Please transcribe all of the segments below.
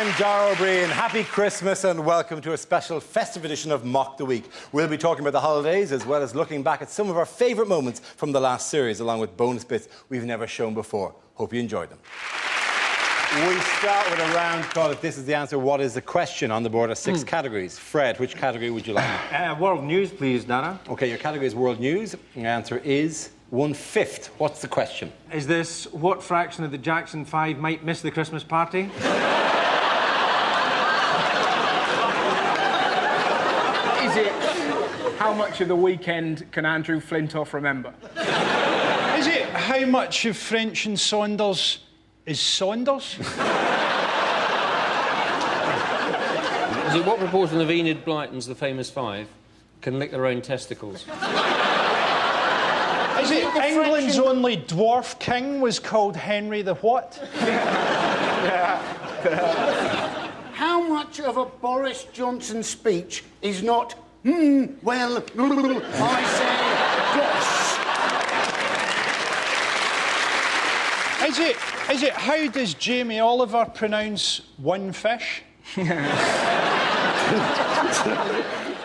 I'm Dara O'Brien. Happy Christmas and welcome to a special festive edition of Mock the Week. We'll be talking about the holidays as well as looking back at some of our favourite moments from the last series, along with bonus bits we've never shown before. Hope you enjoyed them. We start with a round called If This Is the Answer, What Is the Question? On the board are 6 categories. Fred, which category would you like? World news, please, Dara. OK, your category is world news. The answer is 1/5. What's the question? Is this what fraction of the Jackson 5 might miss the Christmas party? Is it how much of the weekend can Andrew Flintoff remember? Is it how much of French and Saunders is Saunders? Is it what proportion of Enid Blyton's The Famous Five can lick their own testicles? Is it England's only dwarf king was called Henry the what? How much of a Boris Johnson speech is not, well, I say, gosh? Is it how does Jamie Oliver pronounce one fish?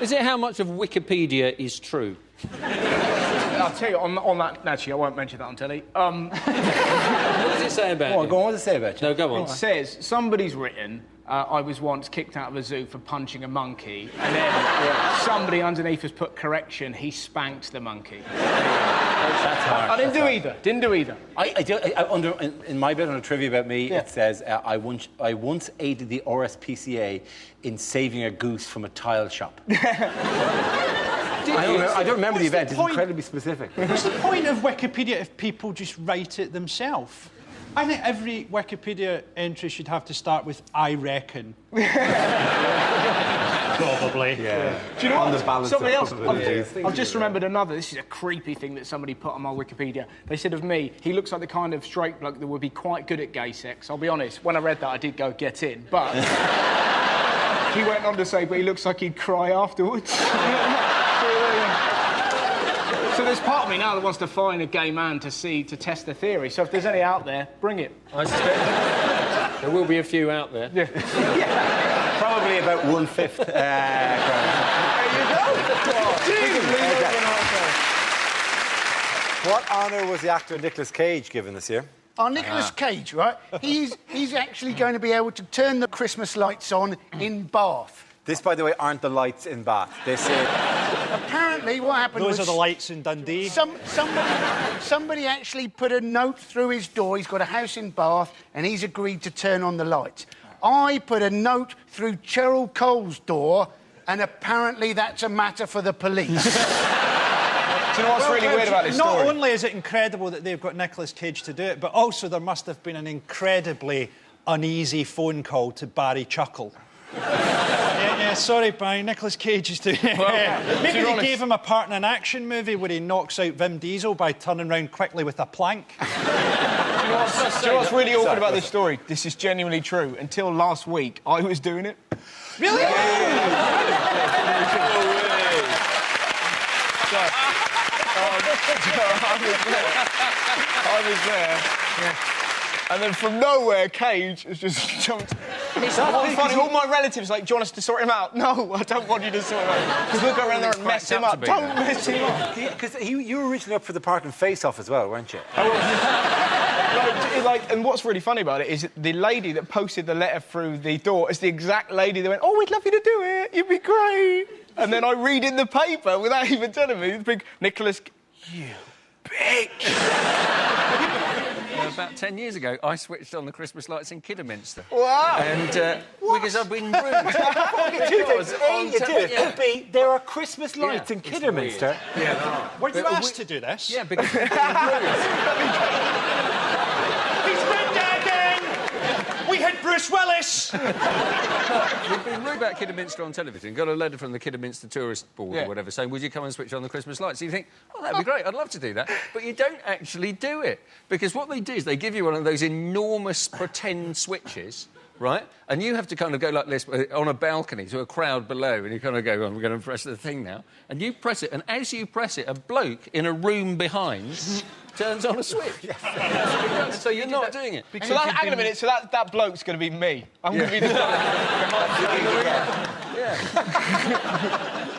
Is it how much of Wikipedia is true? I'll tell you, on that... Actually, I won't mention that on telly. What does it say about you? Go on, what does it say about you? No, go on. It says, somebody's written, I was once kicked out of a zoo for punching a monkey, and then somebody underneath has put correction, he spanked the monkey. That's hard. I didn't do either. Didn't do either. In my bit on a trivia about me, it says, I once aided the RSPCA in saving a goose from a tile shop. I don't remember the event. It's incredibly specific. What's the point of Wikipedia if people just write it themselves? I think every Wikipedia entry should have to start with "I reckon." Probably. Yeah. Do you know on what? The balance Somebody of else. possibilities. I've just remembered another. This is a creepy thing that somebody put on my Wikipedia. They said of me, he looks like the kind of straight bloke that would be quite good at gay sex. I'll be honest, when I read that, I did go, get in. But he went on to say, but he looks like he'd cry afterwards. So there's part of me now that wants to find a gay man to test the theory. So if there's any out there, bring it. I suspect there will be a few out there. Yeah. Probably about 1/5. There you go. What honour was the actor Nicolas Cage given this year? Oh, Nicolas Cage, right? He's actually going to be able to turn the Christmas lights on in Bath. This, by the way, aren't the lights in Bath. This is... Apparently, what happened was... Those are the lights in Dundee. Somebody actually put a note through his door. He's got a house in Bath, and he's agreed to turn on the lights. I put a note through Cheryl Cole's door, and apparently that's a matter for the police. Do you know what's really weird about this story? Not only is it incredible that they've got Nicolas Cage to do it, but also there must have been an incredibly uneasy phone call to Barry Chuckle. Yeah, sorry, Barry, Nicolas Cage is doing it. Well, maybe they gave him a part in an action movie where he knocks out Vin Diesel by turning round quickly with a plank. Do you know what's really awkward about this story? This is genuinely true. Until last week, I was doing it. Really? I was there. Yeah. And then from nowhere, Cage has just jumped. It's not funny. All my relatives are like, do you want us to sort him out? No, I don't want you to sort him out. Because we'll go around there and mess him up. Don't mess him up. Because you were originally up for the part in Face Off as well, weren't you? And what's really funny about it is the lady that posted the letter through the door is the exact lady that went, oh, we'd love you to do it. You'd be great. And then I read in the paper, without even telling me, the big Nicholas... You bitch! About 10 years ago, I switched on the Christmas lights in Kidderminster. Wow! And because I've been rude. Could be there are Christmas lights in Kidderminster. Yeah, Were you asked to do this? Yeah, because I've been rude. He's ripped again! We hit Bruce Willis! We've been rude about Kidderminster on television. Got a letter from the Kidderminster Tourist Board or whatever saying, would you come and switch on the Christmas lights? So you think, oh, that'd be great, I'd love to do that. But you don't actually do it. Because what they do is they give you one of those enormous pretend switches, right? And you have to kind of go like this on a balcony to a crowd below, and you kind of go, we're going to press the thing now. And you press it, and as you press it, a bloke in a room behind turns on a switch. So you're not doing it. So hang on a minute, so that bloke's going to be me. I'm going to be the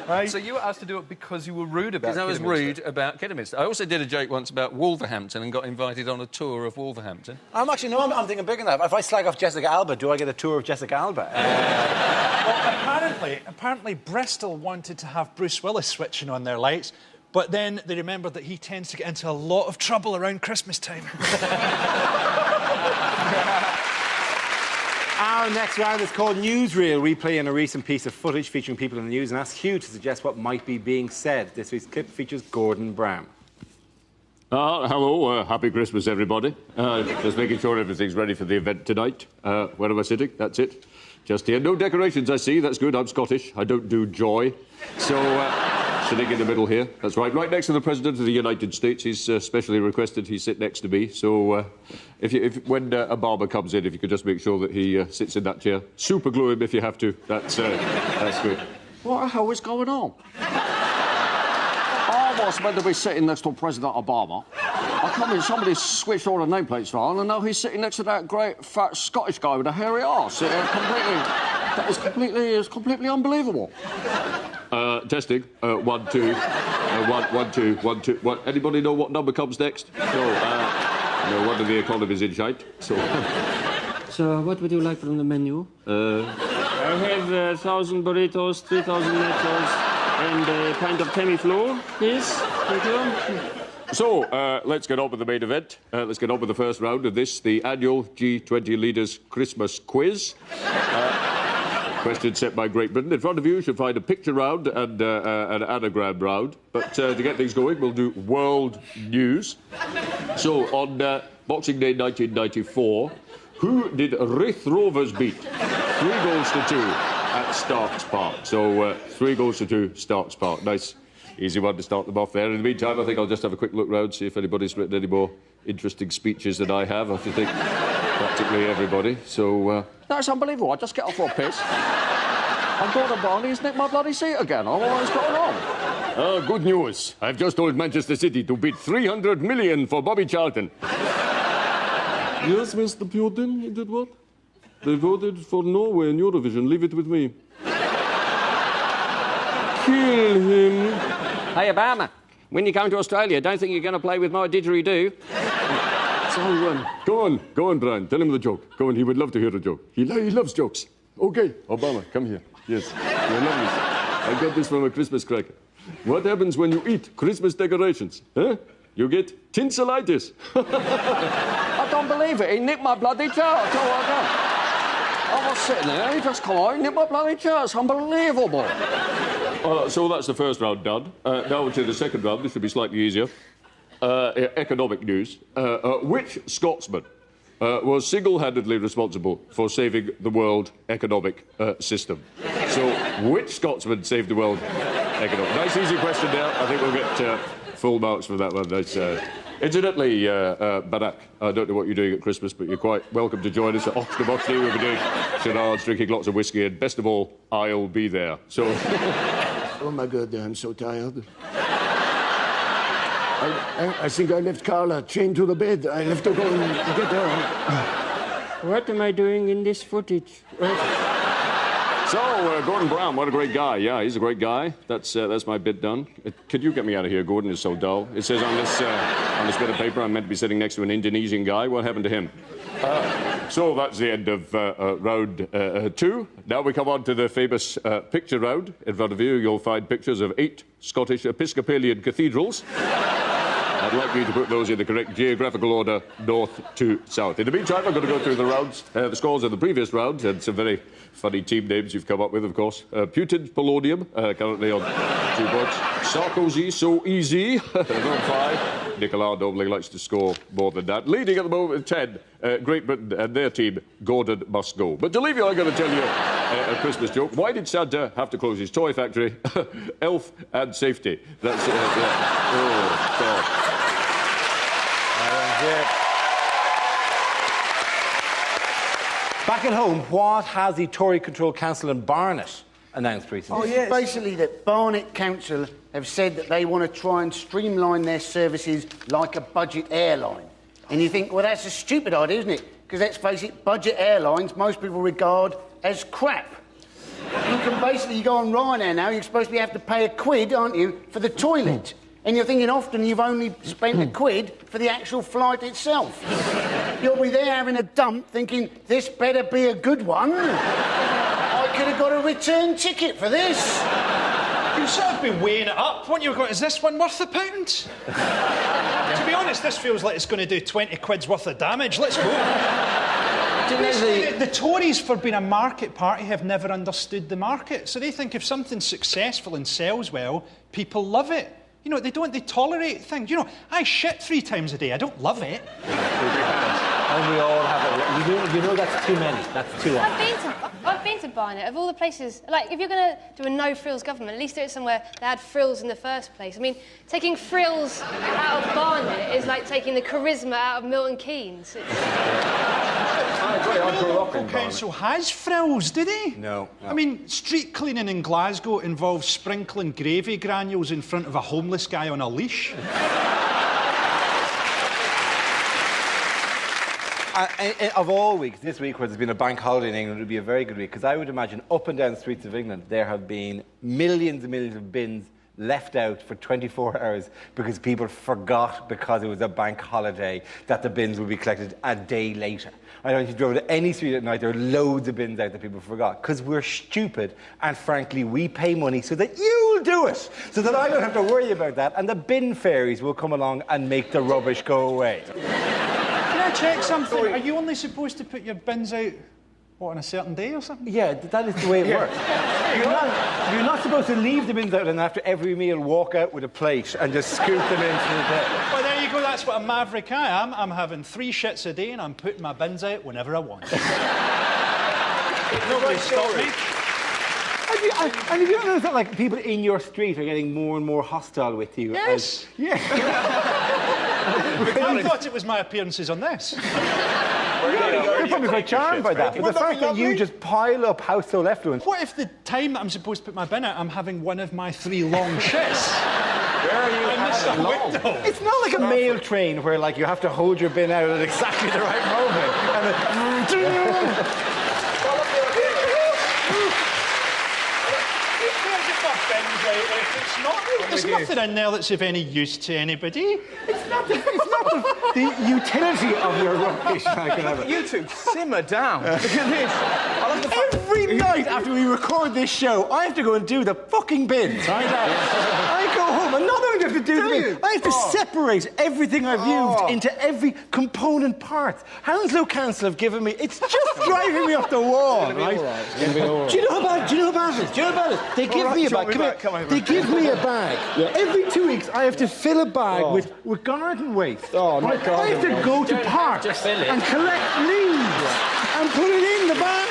Right. So you were asked to do it because you were rude about it. Because I was rude about Kidderminster. I also did a joke once about Wolverhampton and got invited on a tour of Wolverhampton. I'm thinking bigger than that. If I slag off Jessica Alba, do I get a tour of Jessica Alba? Well, apparently Bristol wanted to have Bruce Willis switching on their lights, but then they remembered that he tends to get into a lot of trouble around Christmas time. Our next round is called Newsreel, replaying a recent piece of footage featuring people in the news and ask Hugh to suggest what might be being said. This week's clip features Gordon Brown. Hello, happy Christmas, everybody. Just making sure everything's ready for the event tonight. Where am I sitting? That's it. Just here. No decorations, I see. That's good. I'm Scottish. I don't do joy. So, sitting in the middle here. That's right. Right next to the President of the United States. He's specially requested he sit next to me. So, when a barber comes in, if you could just make sure that he sits in that chair. Super glue him if you have to. That's good. What the hell is going on? I was meant to be sitting next to President Obama. I come in, somebody switched all the nameplates on, and now he's sitting next to that great, fat Scottish guy with a hairy arse. That is completely unbelievable. Testing. 1, 2. 1, 2, 1, 2. What? Anybody know what number comes next? No, one of the economy's in shite. So, what would you like from the menu? I have 1,000 burritos, 3,000 nachos, and a pint of Tamiflu, please. Thank you. So, let's get on with the main event. Let's get on with the first round of this, the annual G20 Leaders Christmas Quiz. Question set by Great Britain. In front of you should find a picture round and an anagram round. But to get things going, we'll do world news. So, on Boxing Day 1994, who did Raith Rovers beat? 3 goals to 2 at Starks Park. So, 3 goals to 2, Starks Park. Nice. Easy one to start them off there. In the meantime, I think I'll just have a quick look round, see if anybody's written any more interesting speeches than I have. I think practically everybody. So, That's unbelievable. I just get off for a piss. I've got a Barney, he's nicked my bloody seat again. I don't know what's going on. good news. I've just told Manchester City to bid 300 million for Bobby Charlton. Yes, Mr. Putin, he did what? They voted for Norway in Eurovision. Leave it with me. Kill him. Hey, Obama, when you come to Australia, don't think you're going to play with my didgeridoo. So, go on, Brian. Tell him the joke. Go on, he would love to hear a joke. He loves jokes. Okay, Obama, come here. Yes, you're lovely. I got this from a Christmas cracker. What happens when you eat Christmas decorations? Huh? You get tinselitis. I don't believe it. He nicked my bloody chair. I was sitting there, he just come on, he nicked my bloody chair. It's unbelievable. So that's the first round done. Now to the second round. This should be slightly easier. Economic news. Which Scotsman was single-handedly responsible for saving the world economic system? So, which Scotsman saved the world economic? Nice, easy question there. I think we'll get full marks for that one. Nice. Incidentally, Barack, I don't know what you're doing at Christmas, but you're quite welcome to join us at Oxford Boxley. We'll be doing charades, drinking lots of whiskey, and best of all, I'll be there. So... Oh, my God, I'm so tired. I think I left Carla chained to the bed. I have to go and get her. What am I doing in this footage? So, Gordon Brown, what a great guy. Yeah, he's a great guy. That's my bit done. Could you get me out of here? Gordon is so dull. It says on this bit of paper I'm meant to be sitting next to an Indonesian guy. What happened to him? So that's the end of round 2. Now we come on to the famous picture round. In front of you, you'll find pictures of 8 Scottish Episcopalian cathedrals. I'd like you to put those in the correct geographical order, north to south. In the meantime, I'm going to go through the rounds, the scores of the previous round, and some very funny team names you've come up with, of course. Putin's Polonium, currently on 2 points. Sarkozy, so easy, on 5. Nicolas normally likes to score more than that. Leading at the moment with 10, Great Britain and their team, Gordon must go. But to leave you, I'm going to tell you a Christmas joke. Why did Santa have to close his toy factory? Elf and safety. That's it. Yeah. Oh, God. Back at home, what has the Tory-controlled council in Barnet announced recently. Oh, yes. Basically, that Barnet Council have said that they want to try and streamline their services like a budget airline. And you think, well, that's a stupid idea, isn't it? Because let's face it, budget airlines most people regard as crap. You can basically go on Ryanair now, you're supposed to have to pay £1, aren't you, for the toilet. And you're thinking often you've only spent £1 for the actual flight itself. You'll be there having a dump thinking, this better be a good one. I could have got a return ticket for this. You'd sort of be weighing it up, wouldn't you? Going, is this one worth £1? To be honest, this feels like it's going to do 20 quid's worth of damage. Let's go. The Tories, for being a market party, have never understood the market. So they think if something's successful and sells well, people love it. You know, they tolerate things. You know, I shit 3 times a day. I don't love it. And we all have it. You know that's too many. That's too often. I've been to Barnet. Of all the places, like, if you're going to do a no-frills government, at least do it somewhere that had frills in the first place. I mean, taking frills out of Barnet is like taking the charisma out of Milton Keynes. I agree. I grew up in The council has frills, do they? No. I mean, street cleaning in Glasgow involves sprinkling gravy granules in front of a homeless guy on a leash. Of all weeks, this week where there's been a bank holiday in England would be a very good week, because I would imagine up and down the streets of England there have been millions and millions of bins left out for 24 hours because people forgot, because it was a bank holiday, that the bins would be collected a day later. I don't know if you drove to any street at night, there are loads of bins out that people forgot, because we're stupid, and frankly we pay money so that you'll do it, so that I don't have to worry about that, and the bin fairies will come along and make the rubbish go away. Can I check something? Are you only supposed to put your bins out, what, on a certain day or something? Yeah, that is the way it works. You're not supposed to leave the bins out and after every meal walk out with a plate and just scoop them into the bin. Well, there you go, that's what a maverick I am. I'm having 3 shits a day and I'm putting my bins out whenever I want. Nobody stop me. And have you noticed that, like, people in your street are getting more and more hostile with you? Yes. Yeah. I thought it was my appearances on this. You're probably quite charmed by that. But the fact that you just pile up household effluence... What if the time that I'm supposed to put my bin out, I'm having one of my 3 long shits? Where are you having long? It's not like a mail train where, like, you have to hold your bin out at exactly the right moment. There's nothing in there that's of any use to anybody. It's not the utility of your rubbish. I can have it. You two, simmer down. Look at this. Every night after we record this show, I have to go and do the fucking bins. Right? I go home and not only do I have to do the bins, I have to separate everything I've used into every component part. Hounslow Council have given me... It's just driving me up the wall, right? Do you know about it? They give me a bag. They give me a bag. Every 2 weeks, I have to fill a bag with garden waste. Oh, not garden I have to go to parks and collect leaves and put it in the bag.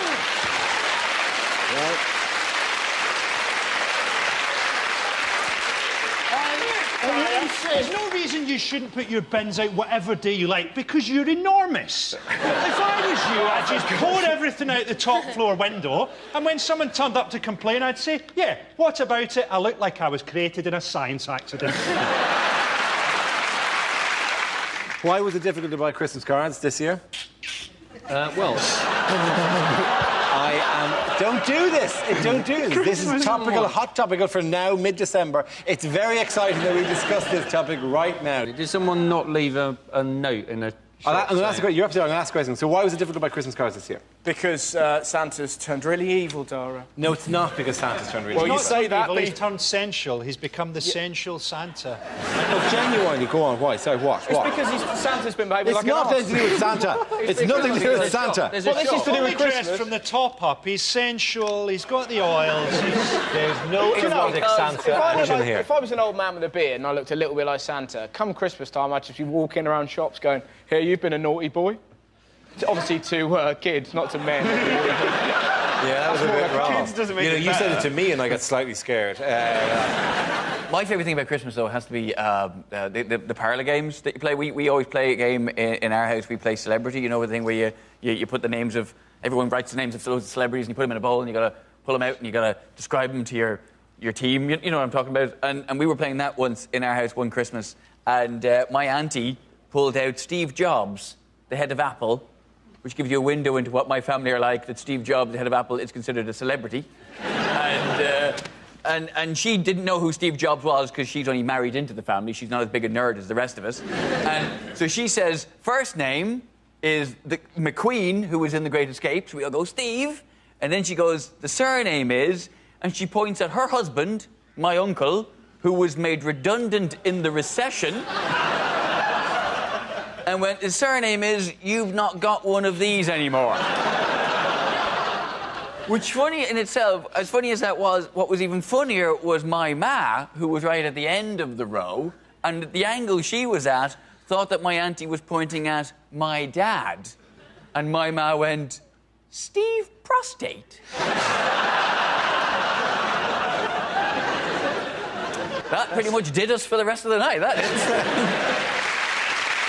There's no reason you shouldn't put your bins out whatever day you like, because you're enormous. If I was you, I'd just pour everything out the top floor window, and when someone turned up to complain, I'd say, yeah, what about it? I look like I was created in a science accident. Why was it difficult to buy Christmas cards this year? Don't do this. Don't do this. This is topical, hot topical for now, mid-December. It's very exciting that we discuss this topic right now. Did someone not leave a note in a... You're absolutely right. I'm going to ask a question. So why was it difficult to buy Christmas cards this year? Because Santa's turned really evil, Dara. No, it's not because Santa's turned really evil. evil. Well, you say that, but he's turned sensual. He's become the sensual Santa. No, genuinely, go on. Why? Sorry, what? It's because Santa's been behaving like an It's nothing to do with Santa. It's nothing to do with Santa. Well, this is to do with Christmas. From the top up, he's sensual, he's got the oils. There's no erotic Santa here. If I was an old man with a beard and I looked a little bit like Santa, come Christmas time, I'd just be walking around shops going, here, you've been a naughty boy. Obviously to kids, not to men. Yeah, that was a bit wrong. Kids doesn't make it you said it to me and I got slightly scared. My favourite thing about Christmas, though, has to be the parlour games that you play. We always play a game in our house. We play Celebrity, you know, the thing where you put the names of... Everyone writes the names of those celebrities and you put them in a bowl and you got to pull them out and you got to describe them to your team. You know what I'm talking about? And we were playing that once in our house one Christmas, and my auntie pulled out Steve Jobs, the head of Apple, which gives you a window into what my family are like, that Steve Jobs, the head of Apple, is considered a celebrity. And she didn't know who Steve Jobs was because she's only married into the family. She's not as big a nerd as the rest of us. And so she says, first name is the McQueen, who was in The Great Escape. So we all go, Steve. And then she goes, the surname is... And she points at her husband, my uncle, who was made redundant in the recession. And went, his surname is, you've not got one of these anymore. Which, funny in itself, as funny as that was, what was even funnier was my ma, who was right at the end of the row, and at the angle she was at, thought that my auntie was pointing at my dad. And my ma went, Steve Prostate. That pretty much did us for the rest of the night, that is.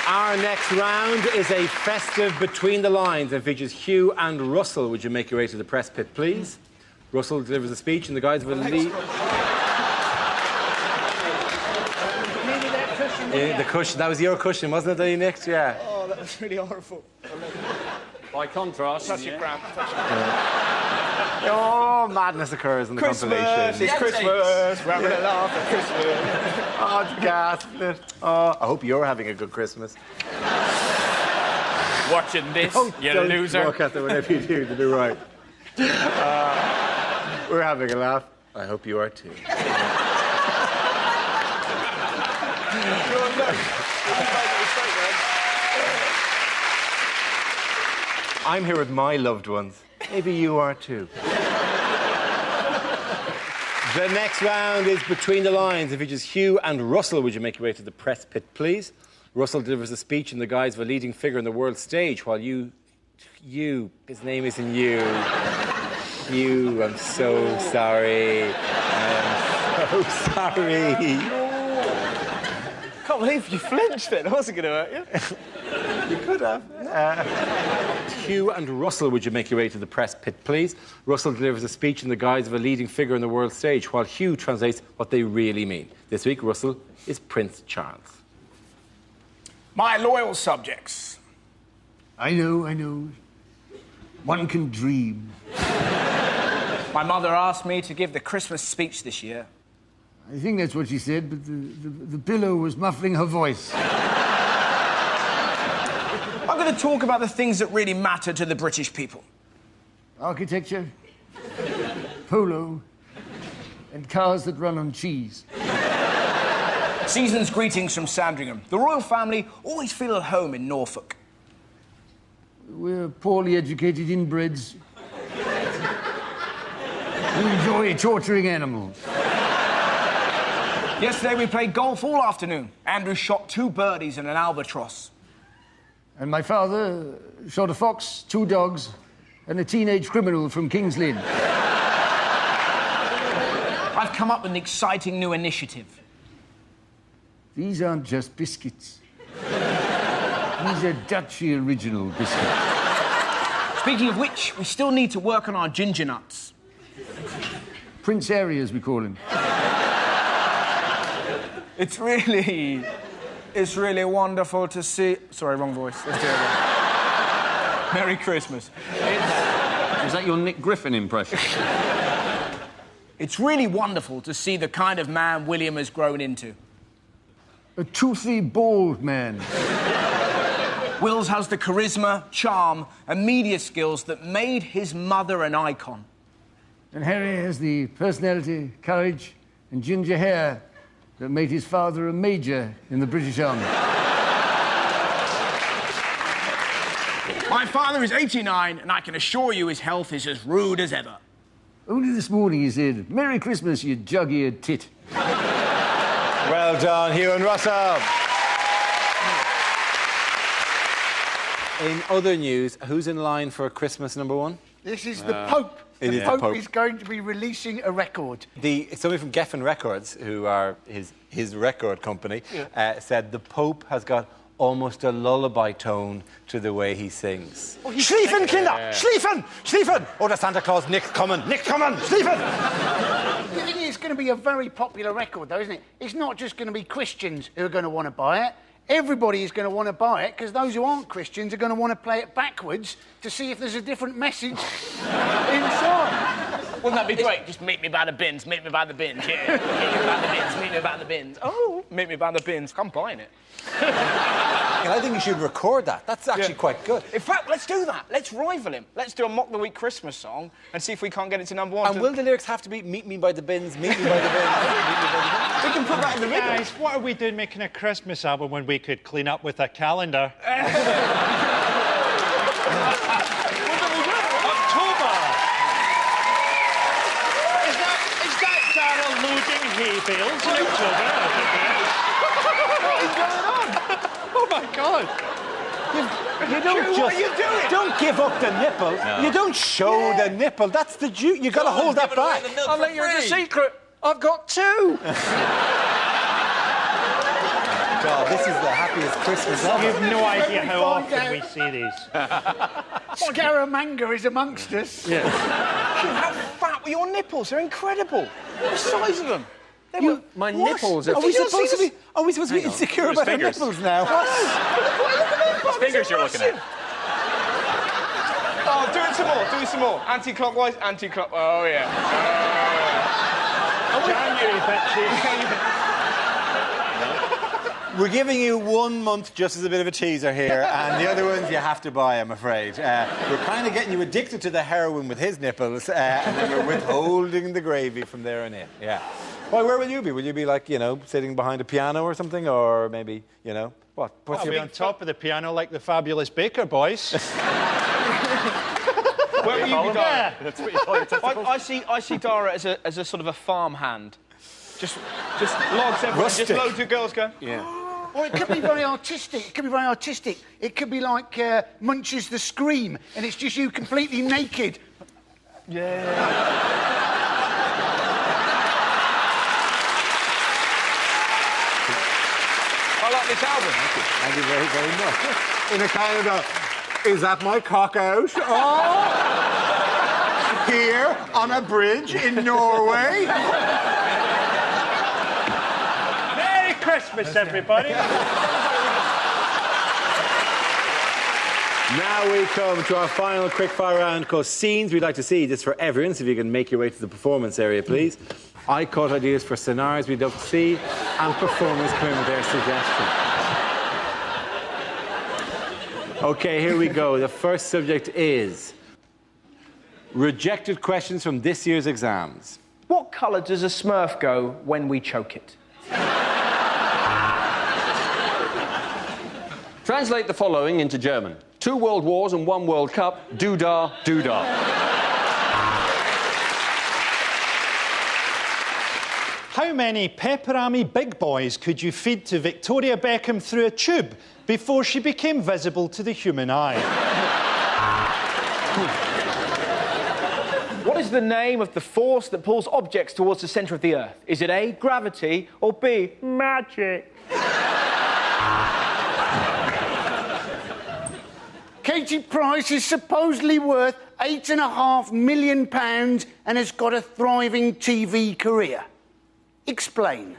Our next round is a festive Between the Lines and features Hugh and Russell. Would you make your way to the press pit, please? Russell delivers a speech in the guise of a lead. The cushion, that was your cushion, wasn't it, that you nicked? Yeah. Oh, that was really horrible. By contrast... Touch your cramp. Oh, madness occurs in the compilation. It's Christmas. We're having a laugh at Christmas. Oh, gas. Oh, I hope you're having a good Christmas. Watching this, you don't loser. Walk out there whenever you do right. We're having a laugh. I hope you are too. I'm here with my loved ones. Maybe you are too. The next round is Between the Lines. It features Hugh and Russell. Would you make your way to the press pit, please? Russell delivers a speech in the guise of a leading figure in the world stage, while you, his name isn't you. Hugh, I'm so sorry. I'm so sorry. Can't believe you flinched then. I wasn't going to hurt you. You could have. Hugh and Russell, would you make your way to the press pit, please? Russell delivers a speech in the guise of a leading figure in the world stage, while Hugh translates what they really mean. This week, Russell is Prince Charles. My loyal subjects. I know. One can dream. My mother asked me to give the Christmas speech this year. I think that's what she said, but the pillow was muffling her voice. I'm going to talk about the things that really matter to the British people. Architecture, polo, and cars that run on cheese. Season's greetings from Sandringham. The royal family always feel at home in Norfolk. We're poorly educated inbreds. We enjoy torturing animals. Yesterday we played golf all afternoon. Andrew shot 2 birdies and an albatross. And my father shot a fox, 2 dogs, and a teenage criminal from King's Lynn. I've come up with an exciting new initiative. These aren't just biscuits. These are Dutchy original biscuits. Speaking of which, we still need to work on our ginger nuts. Prince Harry, as we call him. It's really wonderful to see... Sorry, wrong voice. Let's do it again. Merry Christmas. Is that your Nick Griffin impression? It's really wonderful to see the kind of man William has grown into. A toothy, bald man. Wills has the charisma, charm, and media skills that made his mother an icon. And Harry has the personality, courage, and ginger hair that made his father a major in the British Army. My father is 89, and I can assure you his health is as rude as ever. Only this morning he said, "Merry Christmas, you jug-eared tit." Well done, Hugh and Russell. In other news, who's in line for Christmas #1? This is the Pope. The Pope is going to be releasing a record. Somebody from Geffen Records, who are his record company, said the Pope has got almost a lullaby tone to the way he sings. Oh, Schlieffen, Kinder! Schlieffen! Schlieffen! Oh, the Santa Claus, Nick's coming! Schlieffen! The thing is, it's going to be a very popular record, though, isn't it? It's not just going to be Christians who are going to want to buy it. Everybody is going to want to buy it, because those who aren't Christians are going to want to play it backwards to see if there's a different message inside. Wouldn't that be great? Just meet me by the bins, meet me by the bins, yeah. Meet me by the bins, meet me by the bins. Oh, meet me by the bins. I'm buying it. I think you should record that. That's actually quite good. In fact, let's do that. Let's rival him. Let's do a Mock the Week Christmas song and see if we can't get it to #1. And will the lyrics have to be meet me by the bins, meet me by the bins, meet me by the bins? We can put that in the middle. Guys, what are we doing making a Christmas album when we could clean up with a calendar? October! Is that Darryl loading hay bales in October? What is going on? Oh my God! You don't What are you doing? Don't give up the nipple. No. You don't show the nipple. That's the juice. You got to hold that back. I'll let you in a secret. I've got 2. God, this is the happiest Christmas ever. You have no idea how often we see these. Scaramanga is amongst us. Yeah. How fat were your nipples? They're incredible. What the size of them? My nipples are... Are we supposed to be insecure about our nipples now? Look at Whose fingers you're looking at? Oh, do it some more. Anti-clockwise, anti-clockwise. Oh, yeah. January, bitches. We're giving you 1 month just as a bit of a teaser here, and the other ones you have to buy, I'm afraid. We're kind of getting you addicted to the heroin with his nipples, and then we're withholding the gravy from there on in. Yeah. Well, where will you be? Will you be, like, you know, sitting behind a piano or something? Or maybe, you know, what? I'll be on top of the piano like the Fabulous Baker Boys. Where will you be, Dara? That's what you call your testicles? I see Dara as a sort of a farm hand. Just logs everywhere, Rustic. just loads of girls going... Yeah. Or it could be very artistic. It could be like Munch's The Scream, and it's just you completely naked. Yeah. I like this album. Thank you very, very much. In a kind of is that my cock out? Oh! Here, on a bridge in Norway. Merry Christmas, everybody. Now we come to our final quickfire round called Scenes We'd Like to See. This is for everyone, so if you can make your way to the performance area, please. I caught ideas for scenarios we'd love to see, and performers come in with their suggestions. OK, here we go. The first subject is rejected questions from this year's exams. What colour does a Smurf go when we choke it? Translate the following into German. 2 World Wars and 1 World Cup. Doodah, doodah. How many pepperami big boys could you feed to Victoria Beckham through a tube before she became visible to the human eye? What is the name of the force that pulls objects towards the centre of the Earth? Is it A, gravity, or B, magic? Katie Price is supposedly worth £8.5 million and has got a thriving TV career. Explain.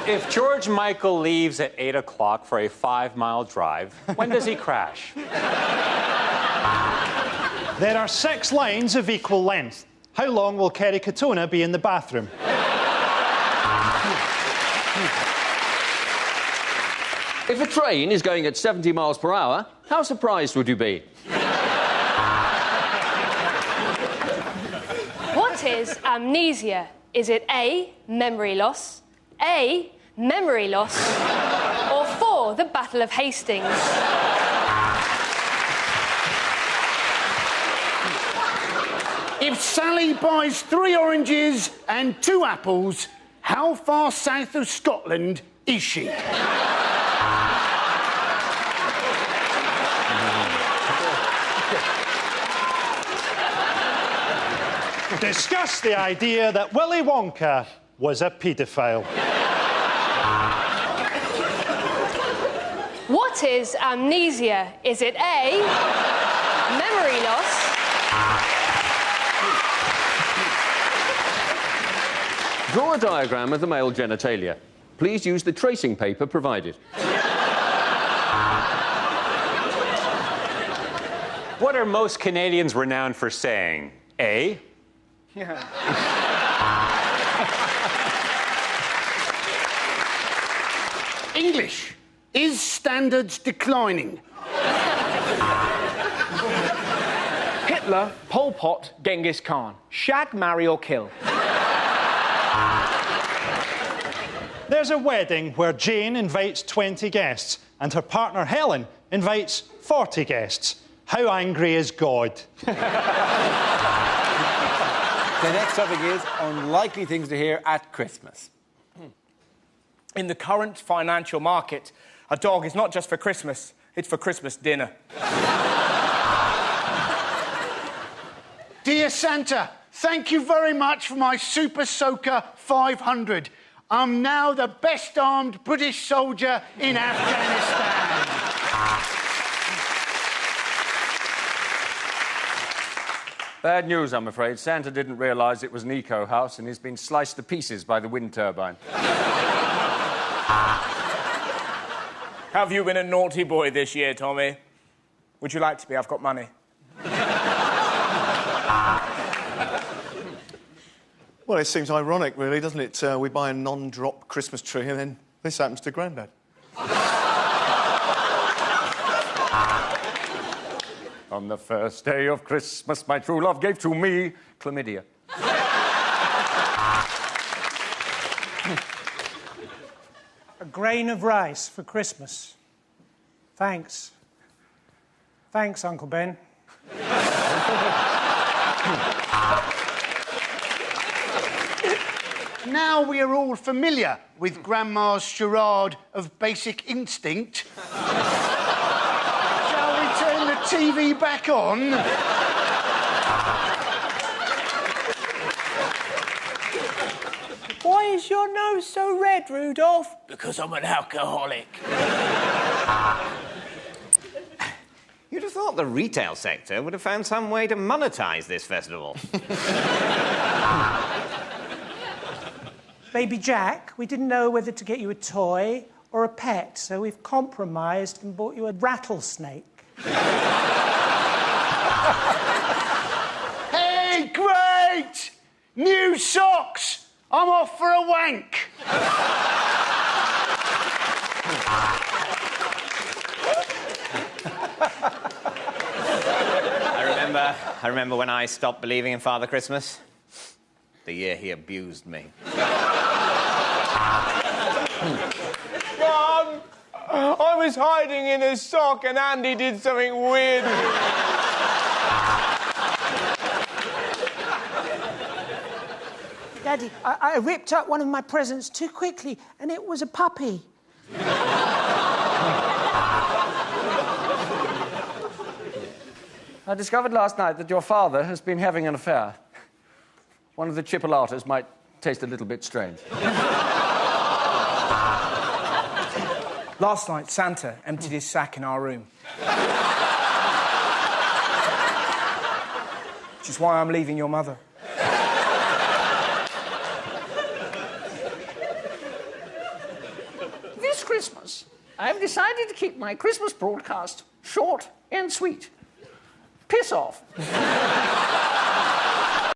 If George Michael leaves at 8 o'clock for a 5-mile drive, when does he crash? There are 6 lines of equal length. How long will Kerry Katona be in the bathroom? If a train is going at 70 miles per hour, how surprised would you be? What is amnesia? Is it A, memory loss, A, memory loss, or 4, the Battle of Hastings? If Sally buys 3 oranges and 2 apples, how far south of Scotland is she? Discuss the idea that Willy Wonka was a paedophile. What is amnesia? Is it A, memory loss? Draw a diagram of the male genitalia. Please use the tracing paper provided. What are most Canadians renowned for saying? A. Yeah. English. Is standards declining? Hitler, Pol Pot, Genghis Khan. Shag, marry or kill. There's a wedding where Jane invites 20 guests and her partner Helen invites 40 guests. How angry is God? The next topic is unlikely things to hear at Christmas. In the current financial market, a dog is not just for Christmas, it's for Christmas dinner. Dear Santa, thank you very much for my Super Soaker 500. I'm now the best armed British soldier in Afghanistan. Bad news, I'm afraid. Santa didn't realise it was an eco house and he's been sliced to pieces by the wind turbine. Have you been a naughty boy this year, Tommy? Would you like to be? I've got money. Well, it seems ironic, really, doesn't it? We buy a non-drop Christmas tree and then this happens to Grandad. On the first day of Christmas, my true love gave to me chlamydia. A grain of rice for Christmas. Thanks. Thanks, Uncle Ben. Now we are all familiar with Grandma's charade of Basic Instinct. Shall we turn the TV back on? Why is your nose so red, Rudolph? Because I'm an alcoholic. You'd have thought the retail sector would have found some way to monetize this festival. Baby Jack, we didn't know whether to get you a toy or a pet, so we've compromised and bought you a rattlesnake. Hey, great! New socks! I'm off for a wank. I remember when I stopped believing in Father Christmas. The year he abused me. Mum, I was hiding in a sock and Andy did something weird. Daddy, I ripped up one of my presents too quickly, and it was a puppy. I discovered last night that your father has been having an affair. One of the chipolatas might taste a little bit strange. Last night, Santa emptied his sack in our room. Which is why I'm leaving your mother. This Christmas, I've decided to keep my Christmas broadcast short and sweet. Piss off.